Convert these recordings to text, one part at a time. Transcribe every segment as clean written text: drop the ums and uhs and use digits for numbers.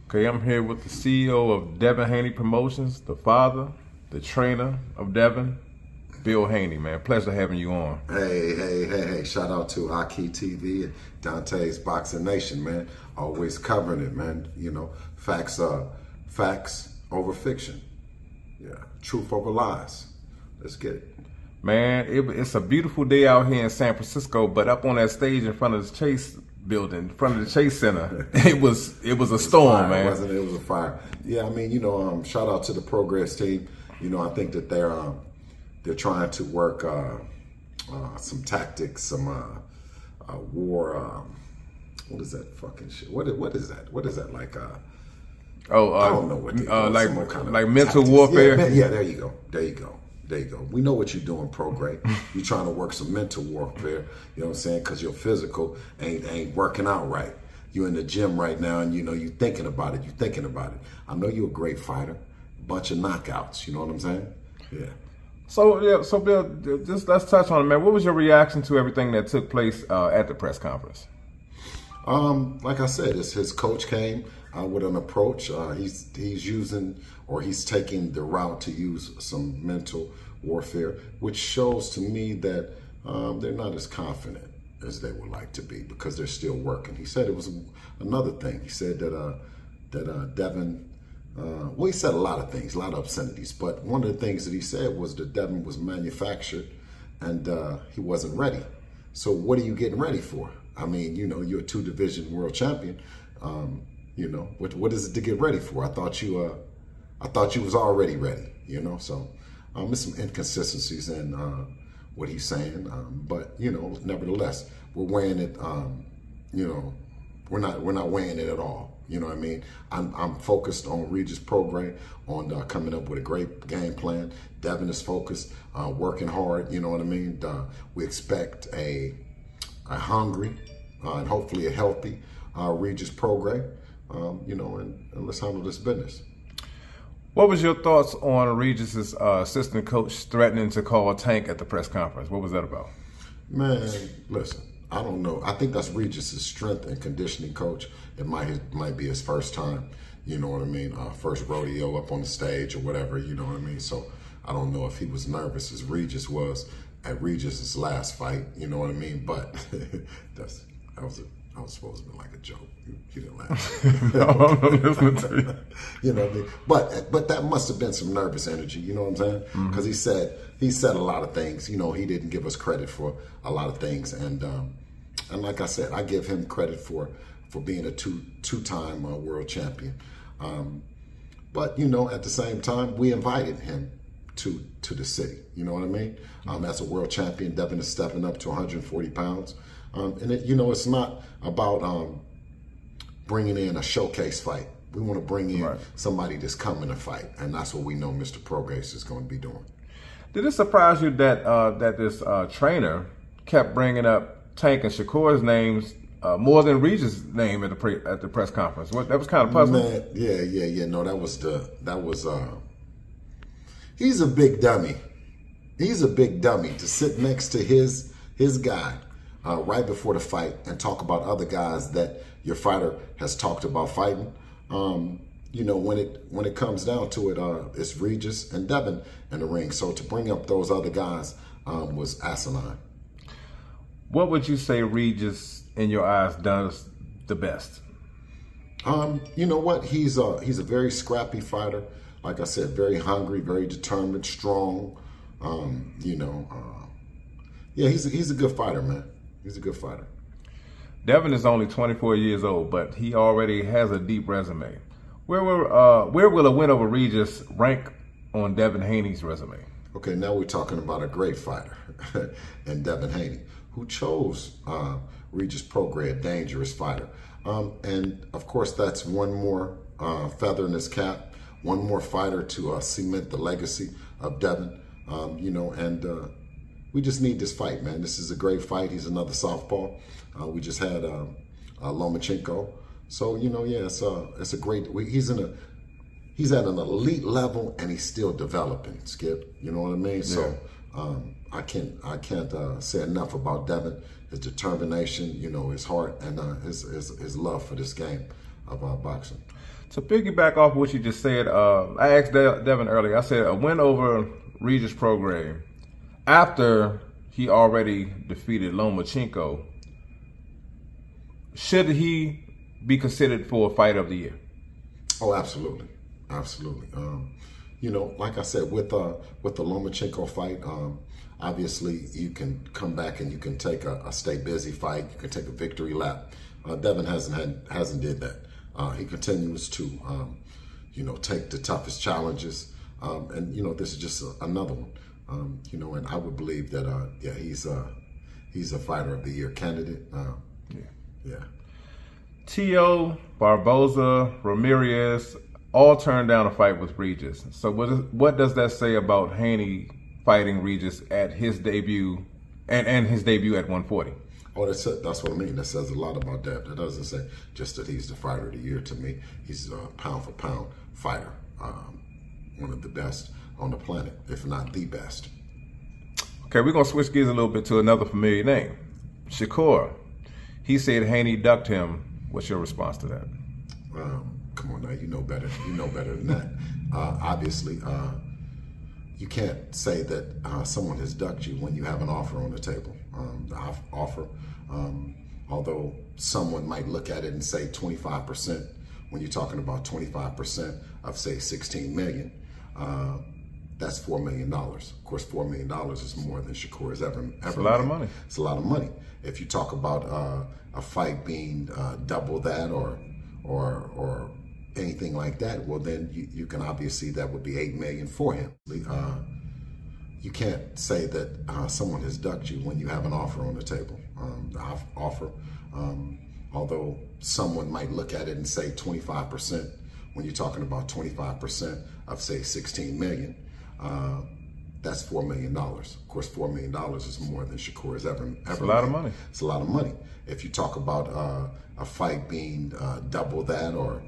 Okay, I'm here with the CEO of Devin Haney Promotions, the father, the trainer of Devin, Bill Haney, man. Pleasure having you on. Hey. Shout out to Aki TV and Dante's Boxing Nation, man. Always covering it, man. You know, facts over fiction. Yeah, truth over lies. Let's get it. Man, it's a beautiful day out here in San Francisco, but up on that stage in front of the Chase building, in front of the Chase Center, it was a storm, fire, man. Wasn't it? It was a fire. Yeah, I mean, you know, shout out to the Progress team. You know, I think that they're trying to work some tactics, some war. What is that fucking shit? What is that? What is that like? I don't know what they like mental warfare. Yeah, there you go. We know what you're doing, Progress. You're trying to work some mental warfare. You know what I'm saying? Because your physical ain't working out right. You're in the gym right now, and you know you're thinking about it. I know you're a great fighter. A bunch of knockouts. You know what I'm saying? Yeah. So Bill, just let's touch on it, man. What was your reaction to everything that took place at the press conference? Like I said, his coach came with an approach. He's taking the route to use some mental warfare, which shows to me that they're not as confident as they would like to be because they're still working. He said it was another thing. He said that Devin, well, he said a lot of things, a lot of obscenities, but one of the things that he said was that Devin was manufactured and he wasn't ready. So what are you getting ready for? I mean, you know, you're a 2-division world champion. You know, what is it to get ready for? I thought you was already ready, you know? So there's some inconsistencies in what he's saying. But, you know, nevertheless, we're weighing it, you know, we're not weighing it at all. You know what I mean? I'm focused on Regis Progress, on coming up with a great game plan. Devin is focused, working hard, you know what I mean? We expect a hungry and hopefully a healthy Regis Progress, you know, and let's handle this business. What was your thoughts on Regis's assistant coach threatening to call Tank at the press conference? What was that about? Man, listen, I don't know. I think that's Regis's strength and conditioning coach. It might be his first time, you know what I mean? First rodeo up on the stage or whatever, you know what I mean? So I don't know if he was nervous as Regis was at Regis's last fight, you know what I mean? But that was supposed to be like a joke. You didn't laugh. No, I'm listening to you. You know what I mean? But that must have been some nervous energy, you know what I'm saying? Because he said a lot of things. You know, he didn't give us credit for a lot of things. And like I said, I give him credit for being a two-time world champion. But, you know, at the same time, we invited him to the city. You know what I mean? As a world champion, Devin is stepping up to 140 pounds. And you know, it's not about bringing in a showcase fight. We want to bring in somebody that's coming to fight, and that's what we know Mr. Progress is going to be doing. Did it surprise you that this trainer kept bringing up Tank and Shakur's names more than Regis' name at the press conference? That was kind of puzzling. Man, yeah. No, he's a big dummy. He's a big dummy to sit next to his guy. Right before the fight and talk about other guys that your fighter has talked about fighting. You know, when it comes down to it, it's Regis and Devin in the ring. So to bring up those other guys was asinine. What would you say Regis, in your eyes, does the best? You know what? He's a very scrappy fighter. Like I said, very hungry, very determined, strong. You know, yeah, he's a good fighter, man. He's a good fighter. Devin is only 24 years old, but he already has a deep resume. Where will a win over Regis rank on Devin Haney's resume? Okay, now we're talking about a great fighter and Devin Haney, who chose Regis Progress, a dangerous fighter. And of course, that's one more feather in his cap, one more fighter to cement the legacy of Devin, you know, and we just need this fight, man. This is a great fight. He's another southpaw. We just had Lomachenko. So, you know, yeah, it's a great. He's at an elite level, and he's still developing. Skip, you know what I mean? Yeah. So, I can't say enough about Devin. His determination, you know, his heart, and his love for this game of boxing. To piggyback off what you just said, I asked Devin earlier. I said a win over Regis Prograis after he already defeated Lomachenko. Should he be considered for a fight of the year? Oh, absolutely, absolutely. You know, like I said, with the Lomachenko fight, obviously you can come back and you can take a stay busy fight. You can take a victory lap. Devin hasn't did that. He continues to, you know, take the toughest challenges, and you know, this is just another one. You know, and I would believe that, yeah, he's a fighter of the year candidate. Yeah. Tio, Barboza, Ramirez all turned down a fight with Regis. So what does that say about Haney fighting Regis at his debut and his debut at 140? Oh, that's what I mean. That says a lot about that. That doesn't say just that he's the fighter of the year to me. He's a pound for pound fighter, one of the best on the planet, if not the best. Okay, we're gonna switch gears a little bit to another familiar name, Shakur. He said Haney ducked him. What's your response to that? Come on now, you know better. You know better than that. Obviously, you can't say that someone has ducked you when you have an offer on the table. The offer, although someone might look at it and say 25%, when you're talking about 25% of say 16 million, that's $4 million. Of course, $4 million is more than Shakur has ever It's a lot of money. It's a lot of money. If you talk about a fight being double that or anything like that, well, then you can obviously, that would be $8 million for him. You can't say that someone has ducked you when you have an offer on the table. The offer, although someone might look at it and say 25%, when you're talking about 25% of say 16 million, that's $4 million. Of course, $4 million is more than Shakur has ever It's a lot of money. It's a lot of money. If you talk about a fight being double that or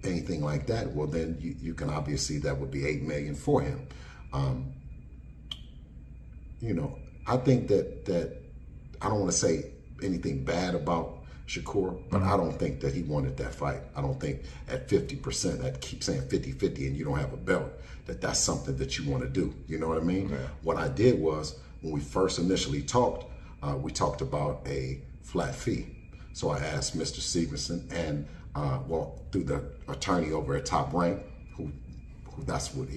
anything like that, well, then you can obviously, that would be $8 million for him. You know, I think that I don't want to say anything bad about Shakur, but I don't think that he wanted that fight. I don't think at 50%, I keep saying 50-50 and you don't have a belt, that's something that you want to do. You know what I mean? Yeah. What I did was, when we first initially talked, we talked about a flat fee. So I asked Mr. Stevenson and, well, through the attorney over at Top Rank, who that's what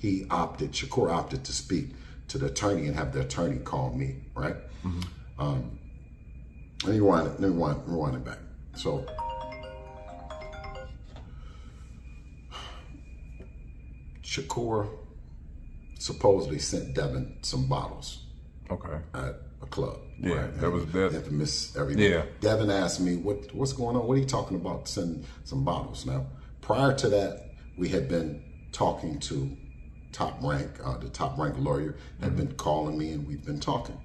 Shakur opted to speak to the attorney and have the attorney call me, right? Let me rewind it back. So, Shakur supposedly sent Devin some bottles. Okay. At a club. Yeah, right? that was bad. Infamous everything. Yeah. Devin asked me, what's going on? What are you talking about sending some bottles? Now, prior to that, we had been talking to Top Rank, the Top Rank lawyer had been calling me and we've been talking.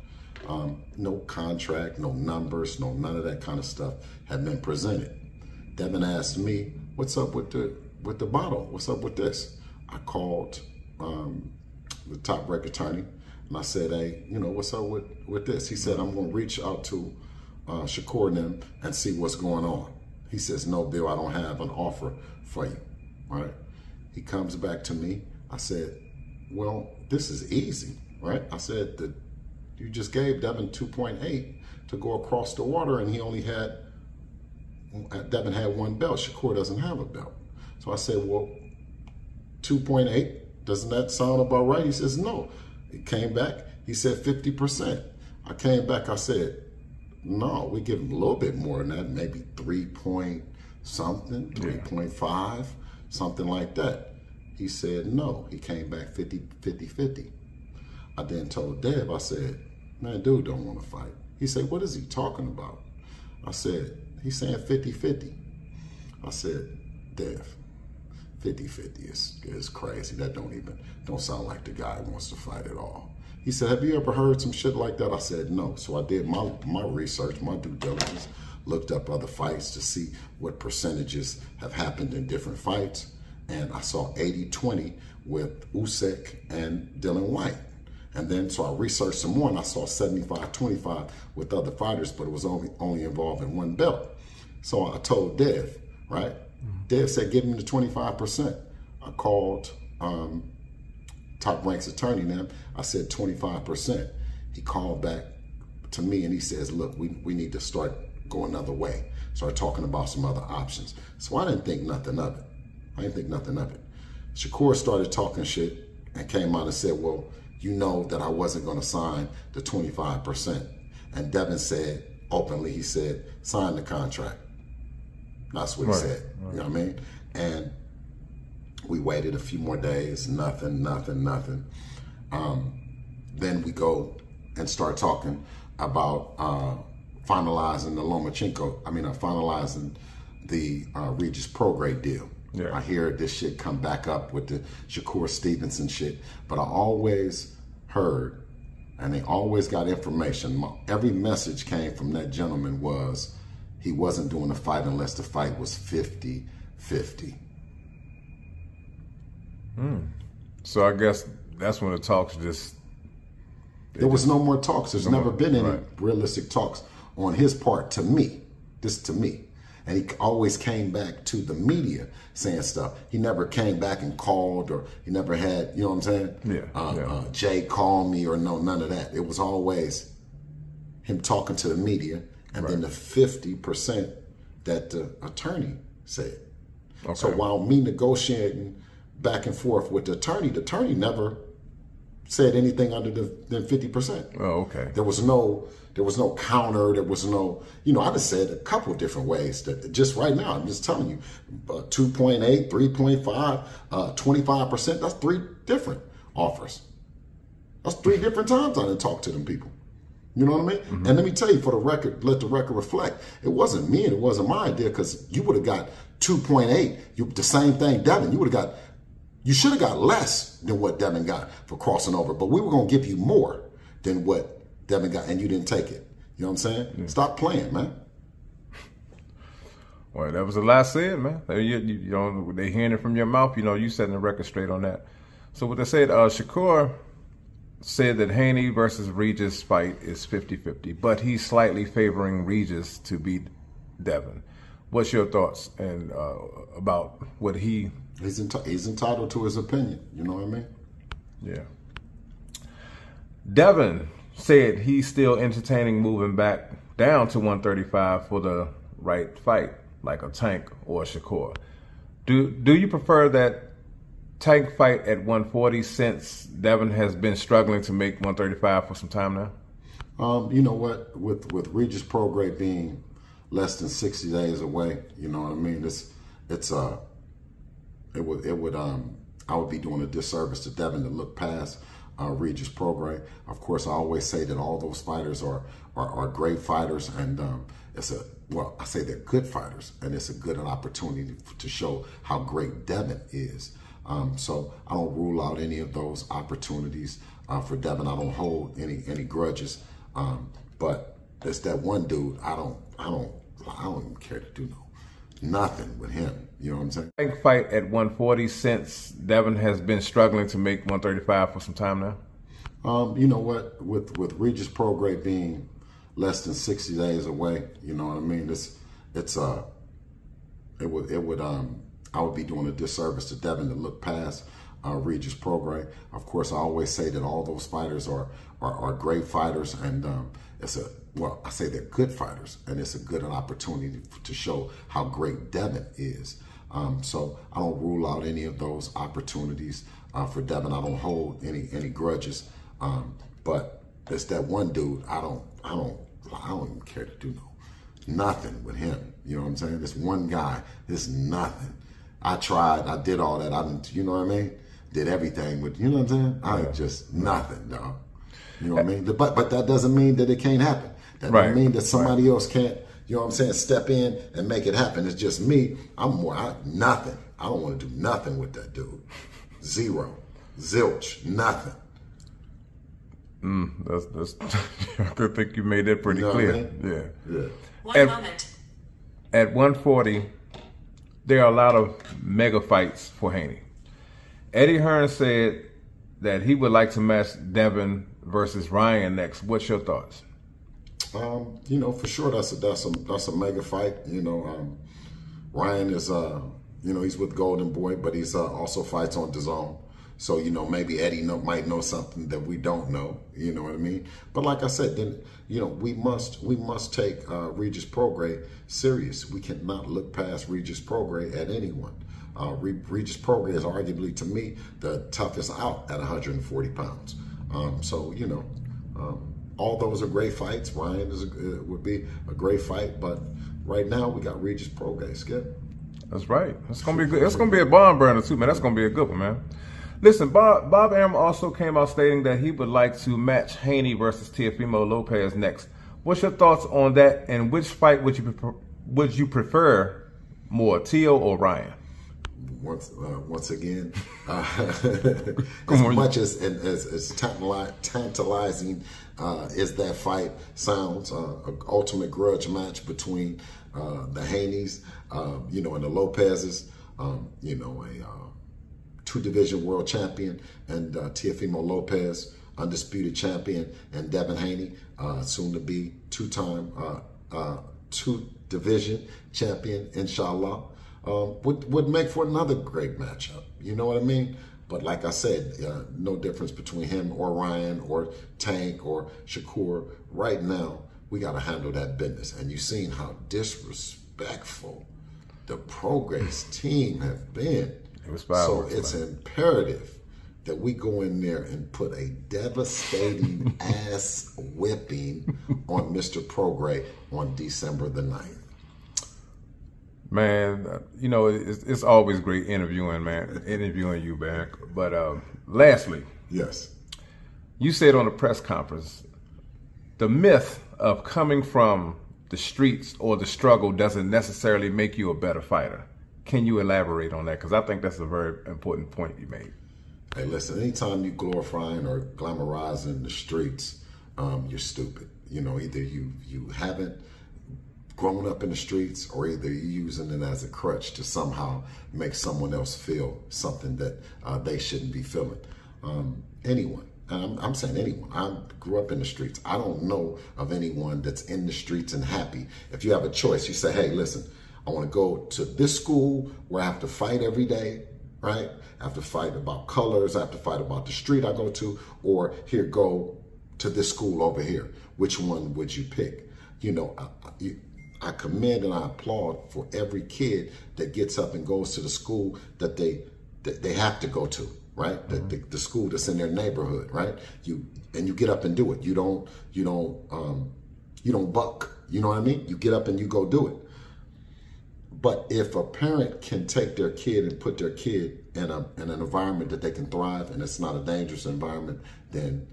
No contract, no numbers, none of that kind of stuff had been presented. Devin asked me, what's up with the bottle? What's up with this? I called the Top Rank attorney and I said, hey, you know, what's up with this? He said, I'm going to reach out to Shakur and them and see what's going on. He says, no, Bill, I don't have an offer for you, right? He comes back to me. I said, well, this is easy, right? I said that you just gave Devin 2.8 to go across the water and Devin had one belt. Shakur doesn't have a belt. So I said, well, 2.8, doesn't that sound about right? He says, no. He came back, he said 50%. I came back, I said, no, we give him a little bit more than that, maybe 3 point something, 3.5, something like that. He said no. He came back 50-50. I then told Dev, I said, man, dude don't want to fight. He said, what is he talking about? I said, he's saying 50-50. I said, Dev, 50-50 is crazy. That don't sound like the guy who wants to fight at all. He said, have you ever heard some shit like that? I said, no. So I did my research, my due diligence, looked up other fights to see what percentages have happened in different fights. And I saw 80-20 with Usyk and Dylan White. And then, so I researched some more and I saw 75-25 with other fighters, but it was only involving one belt. So I told Dev, right? Dave said, give him the 25%. I called Top Rank's attorney now. I said 25%. He called back to me and he says, look, we need to start going another way. Start talking about some other options. So I didn't think nothing of it. Shakur started talking shit and came out and said, well, you know that I wasn't going to sign the 25%. And Devin said, openly, he said, sign the contract. That's what he said. Right. You know what I mean? And we waited a few more days, nothing. Then we go and start talking about finalizing the Regis Prograde deal. Yeah. I hear this shit come back up with the Shakur Stevenson shit, but I always heard, and they always got information. Every message came from that gentleman was he wasn't doing a fight unless the fight was 50-50. So I guess that's when the talks there was no more talks. There's never been any realistic talks on his part to me. And he always came back to the media saying stuff. He never came back and called, or he never had, you know what I'm saying? Jay called me or none of that. It was always him talking to the media and then the 50% that the attorney said. Okay. So while me negotiating back and forth with the attorney never said anything under than 50%. Oh, okay. There was no counter. There was no, I just said a couple of different ways that just right now, I'm just telling you, 2.8, 3.5, 25%, that's 3 different offers. That's 3 different times I didn't talk to them people. You know what I mean? Mm-hmm. And let me tell you, for the record, let the record reflect, it wasn't me and it wasn't my idea, because you would have got 2.8, the same thing, Devin. You should have got less than what Devin got for crossing over, but we were going to give you more than what Devin got, and you didn't take it. You know what I'm saying? Yeah. Stop playing, man. Well, that was the last said, man. They hearing it from your mouth. You setting the record straight on that. So what they said, Shakur said that Haney versus Regis fight is 50-50, but he's slightly favoring Regis to beat Devin. What's your thoughts and about what he... He's entitled to his opinion. You know what I mean? Yeah. Devin said he's still entertaining moving back down to 135 for the right fight, like a Tank or a Shakur. Do you prefer that Tank fight at 140 since Devin has been struggling to make 135 for some time now? You know what? With Regis Prograde being less than 60 days away, you know what I mean? I would be doing a disservice to Devin to look past Regis Prograde. Of course, I always say that all those fighters are great fighters, and I say they're good fighters, and it's a good opportunity to show how great Devin is. So I don't rule out any of those opportunities for Devin. I don't hold any grudges, but it's that one dude. I don't even care to do nothing with him. You know what I'm saying? Tank fight at 140 since Devin has been struggling to make 135 for some time now? You know what? With Regis Prograde being less than 60 days away, you know what I mean? I would be doing a disservice to Devin to look past Regis Prograde. Of course, I always say that all those fighters are great fighters, and I say they're good fighters, and it's a good opportunity to show how great Devin is. So I don't rule out any of those opportunities for Devin. I don't hold any grudges, but it's that one dude. I don't even care to do nothing with him. You know what I'm saying? This one guy, this nothing. I tried, I did all that. You know what I mean? Did everything with, you know what I'm saying? Just nothing, dog. You know what I mean? But that doesn't mean that it can't happen. That doesn't mean that somebody else can't, you know what I'm saying, step in and make it happen. It's just me. Nothing. I don't want to do nothing with that dude. Zero. Zilch. Nothing. That's I think you made that pretty clear. I mean? Yeah. One moment. At 140, there are a lot of mega fights for Haney. Eddie Hearn said that he would like to match Devin versus Ryan next. What's your thoughts? For sure, that's a mega fight. Ryan is, he's with Golden Boy, but he's also fights on DAZN. So, maybe Eddie might know something that we don't know. You know what I mean? But like I said, then, we must take Regis Prograis serious. We cannot look past Regis Prograis at anyone. Regis Prograis is arguably, to me, the toughest out at 140 pounds. All those are great fights. Ryan would be a great fight, but right now we got Regis Prograis. Skip. That's right. It's gonna be good. It's gonna be a barn burner too, man. That's gonna be a good one, man. Listen, Bob Arum also came out stating that he would like to match Haney versus Teofimo Lopez next. What's your thoughts on that? And which fight would you prefer more, Teo or Ryan? Once again, as much as tantalizing as that fight sounds, an ultimate grudge match between the Haneys, and the Lopezes, a two-division world champion, and Teofimo Lopez, undisputed champion, and Devin Haney, soon to be two-time two-division champion, inshallah. Would make for another great matchup. You know what I mean? But like I said, no difference between him or Ryan or Tank or Shakur. Right now, we got to handle that business. And you've seen how disrespectful the Prograis team have been. So it's imperative that we go in there and put a devastating ass whipping on Mr. Prograis on December the 9th. Man, it's always great interviewing you, man. But lastly, yes, you said on the press conference, the myth of coming from the streets or the struggle doesn't necessarily make you a better fighter. Can you elaborate on that? Because I think that's a very important point you made. Hey, listen, anytime you glorifying or glamorizing the streets, you're stupid. Either you haven't grown up in the streets, or either you're using it as a crutch to somehow make someone else feel something that they shouldn't be feeling. Anyone, and I'm saying anyone. I grew up in the streets. I don't know of anyone that's in the streets and happy. If you have a choice, you say, hey, listen, I want to go to this school where I have to fight every day, right? I have to fight about colors. I have to fight about the street I go to, or here, go to this school over here. Which one would you pick? I commend and I applaud for every kid that gets up and goes to the school that they have to go to, right? Mm-hmm. The school that's in their neighborhood, right? You get up and do it. You don't buck. You know what I mean? You get up and you go do it. But if a parent can take their kid and put their kid in an environment that they can thrive, and it's not a dangerous environment, then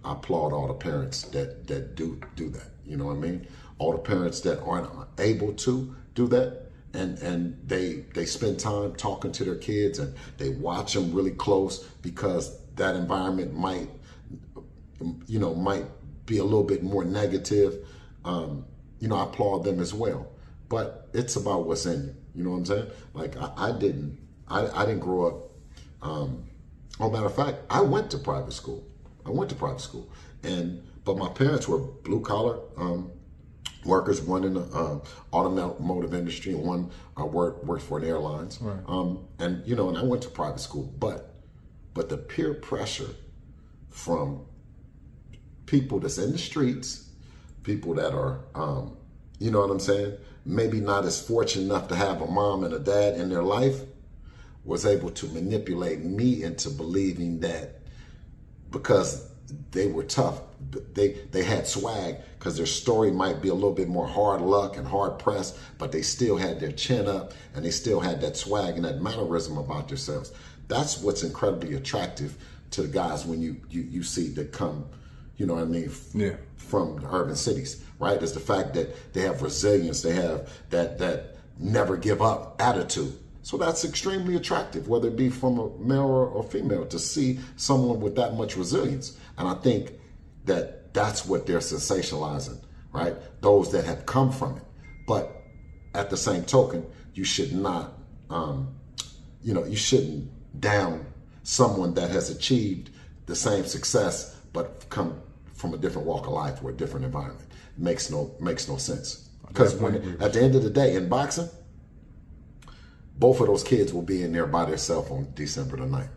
I applaud all the parents that do that. You know what I mean? All the parents that aren't able to do that, and they spend time talking to their kids, and they watch them really close, because that environment might be a little bit more negative. I applaud them as well. But it's about what's in you. You know what I'm saying? Like I didn't grow up. Matter of fact, I went to private school. But my parents were blue collar workers, one in the automotive industry, and one worked for an airlines. Right. And I went to private school, but the peer pressure from people that's in the streets, people that are, you know what I'm saying, maybe not as fortunate enough to have a mom and a dad in their life, was able to manipulate me into believing that because they were tough, they had swag, because their story might be a little bit more hard luck and hard pressed, but they still had their chin up, and they still had that swag and that mannerism about themselves. That's what's incredibly attractive to the guys when you see that come, you know what I mean, from the urban cities, right? Is the fact that they have resilience, they have that never give up attitude. So that's extremely attractive, whether it be from a male or female, to see someone with that much resilience. And I think that that's what they're sensationalizing, right? Those that have come from it. But at the same token, you should not, you shouldn't down someone that has achieved the same success, but come from a different walk of life or a different environment. Makes no sense. Because at the end of the day, in boxing, both of those kids will be in there by themselves on December the 9th.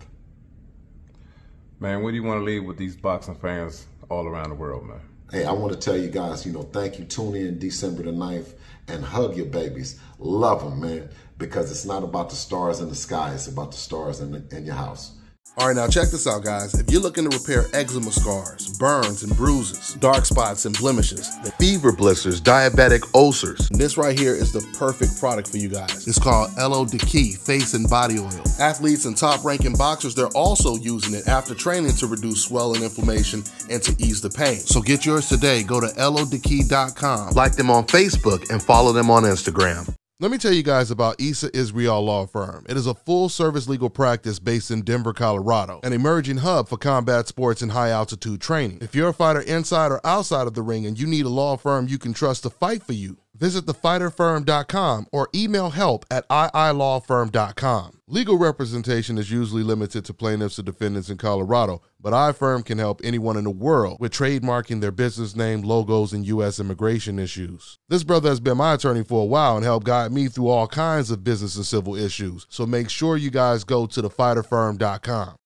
Man, what do you want to leave with these boxing fans all around the world, man? Hey, I want to tell you guys, thank you. Tune in December the 9th and hug your babies. Love them, man, because it's not about the stars in the sky. It's about the stars in your house. All right, now check this out, guys. If you're looking to repair eczema scars, burns and bruises, dark spots and blemishes, fever blisters, diabetic ulcers, this right here is the perfect product for you guys. It's called Elo Diki Face and Body Oil. Athletes and top-ranking boxers, they're also using it after training to reduce swelling, inflammation, and to ease the pain. So get yours today. Go to elodiki.com. Like them on Facebook and follow them on Instagram. Let me tell you guys about Issa Israel Law Firm. It is a full-service legal practice based in Denver, Colorado, an emerging hub for combat sports and high-altitude training. If you're a fighter inside or outside of the ring and you need a law firm you can trust to fight for you, visit thefighterfirm.com or email help@iilawfirm.com. Legal representation is usually limited to plaintiffs or defendants in Colorado, but iFirm can help anyone in the world with trademarking their business name, logos, and U.S. immigration issues. This brother has been my attorney for a while and helped guide me through all kinds of business and civil issues, so make sure you guys go to thefighterfirm.com.